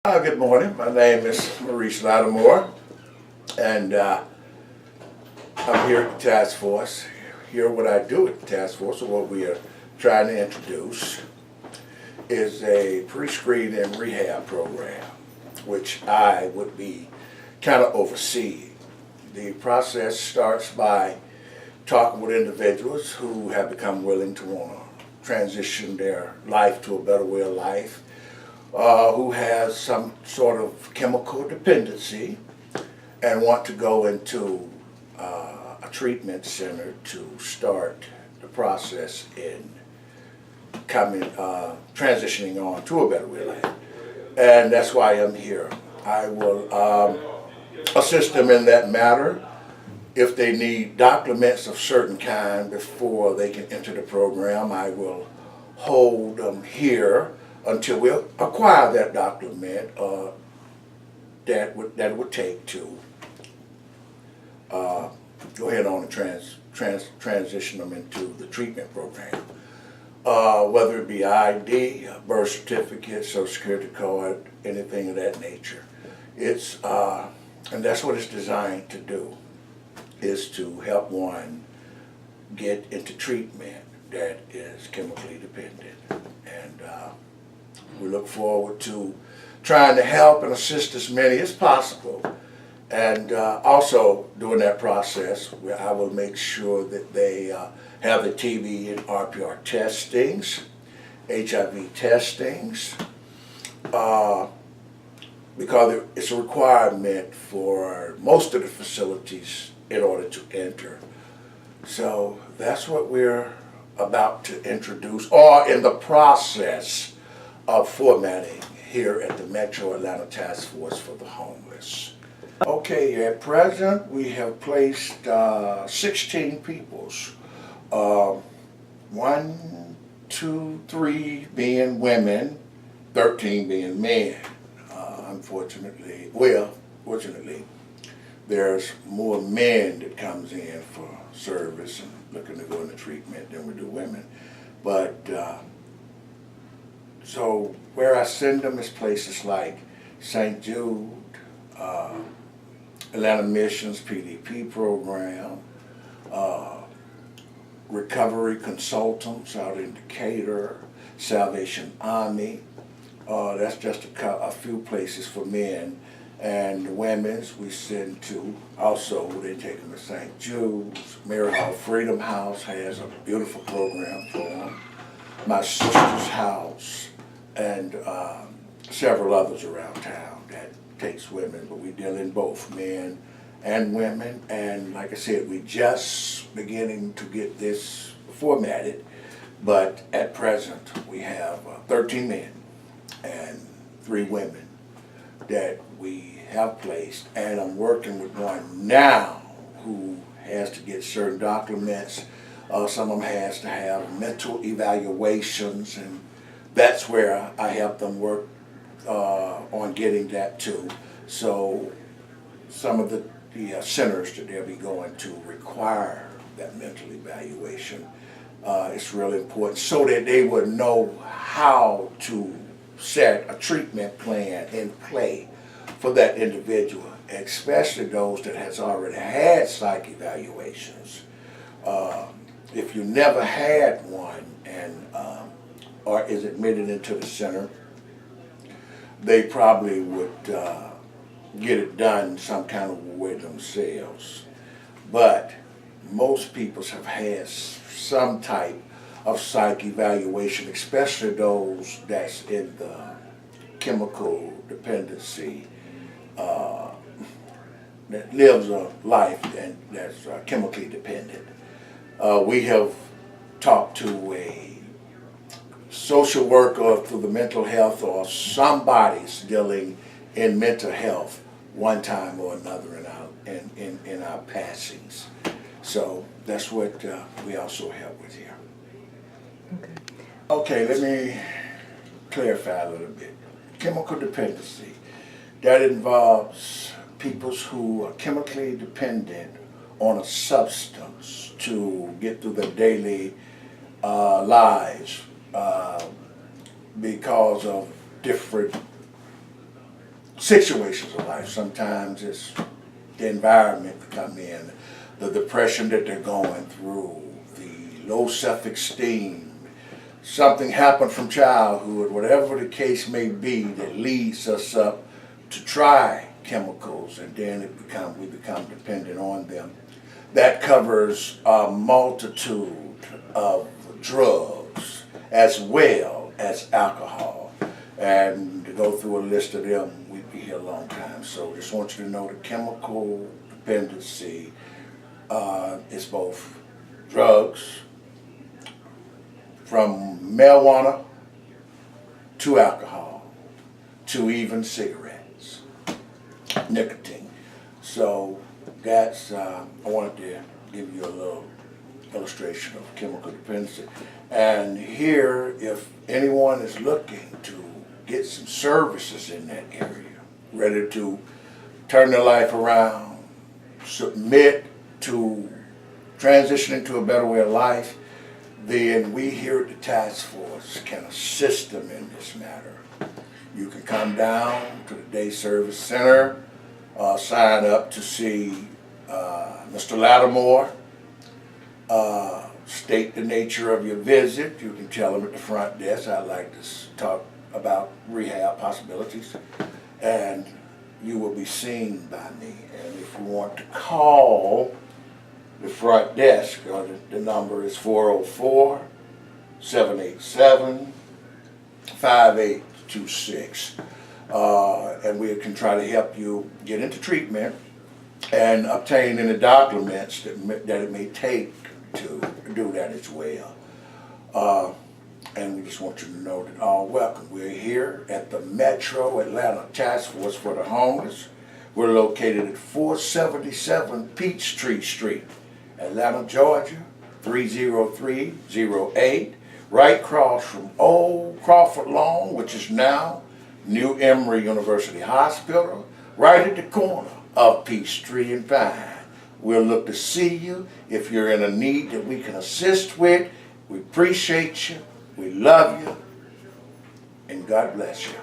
Good morning. My name is Maurice Lattimore, and I'm here at the task force. Here, what I do at the task force, or what we are trying to introduce, is a pre-screen and rehab program, which I would be kind of overseeing. The process starts by talking with individuals who have become willing to want to transition their life to a better way of life, who has some sort of chemical dependency and want to go into a treatment center to start the process in transitioning on to a better way of life. And that's why I'm here. I will assist them in that matter. If they need documents of certain kind before they can enter the program, I will hold them here until we acquire that document that it would take to go ahead on and transition them into the treatment program. Whether it be ID, birth certificate, social security card, anything of that nature. And that's what it's designed to do, is to help one get into treatment that is chemically dependent. And we look forward to trying to help and assist as many as possible. And also during that process, I will make sure that they have the TB and RPR testings, HIV testings, because it's a requirement for most of the facilities in order to enter. So that's what we're about to introduce, or in the process of formatting here at the Metro Atlanta Task Force for the Homeless. Okay, at present we have placed 16 peoples. 1, 2, 3 being women, 13 being men. Fortunately, there's more men that comes in for service and looking to go into treatment than we do women. But so where I send them is places like St. Jude, Atlanta Missions PDP program, recovery consultants out in Decatur, Salvation Army. That's just a few places for men. And the women's we send to, also they take them to St. Jude's. Mary Hall Freedom House has a beautiful program for them. My sister's house, and several others around town that takes women, but we deal in both men and women. And like I said, we just beginning to get this formatted, but at present we have 13 men and 3 women that we have placed, and I'm working with one now who has to get certain documents. Some of them has to have mental evaluations, and that's where I help them work on getting that too. So some of the centers that they'll be going to require that mental evaluation. It's really important so that they would know how to set a treatment plan in play for that individual, especially those that has already had psych evaluations. If you never had one and or is admitted into the center, they probably would get it done some kind of way themselves. But most people have had some type of psych evaluation, especially those that's in the chemical dependency, that lives a life and that's chemically dependent. We have talked to a social worker for the mental health, or somebody's dealing in mental health one time or another in our passings. So that's what we also help with here. Okay, let me clarify a little bit. Chemical dependency, that involves people who are chemically dependent on a substance to get through their daily lives because of different situations of life. Sometimes it's the environment that come in, the depression that they're going through, the low self-esteem, something happened from childhood, whatever the case may be that leads us up to try chemicals, and then we become dependent on them. That covers a multitude of drugs as well as alcohol. And to go through a list of them, we'd be here a long time. So just want you to know that chemical dependency is both drugs, from marijuana to alcohol to even cigarettes, nicotine. So that's, I wanted to give you a little illustration of chemical dependency. And here, if anyone is looking to get some services in that area, ready to turn their life around, submit to transitioning to a better way of life, then we here at the task force can assist them in this matter. You can come down to the Day Service Center, sign up to see Mr. Lattimore, state the nature of your visit. You can tell them at the front desk, I'd like to talk about rehab possibilities, and you will be seen by me. And if you want to call the front desk, the number is 404-787-5826. And we can try to help you get into treatment and obtain any documents that it may take to do that as well. And we just want you to know that all welcome. We're here at the Metro Atlanta Task Force for the Homeless. We're located at 477 Peachtree Street, Atlanta, Georgia, 30308, right across from Old Crawford Lawn, which is now New Emory University Hospital, right at the corner of Peachtree-Pine. We'll look to see you if you're in a need that we can assist with. We appreciate you, we love you, and God bless you.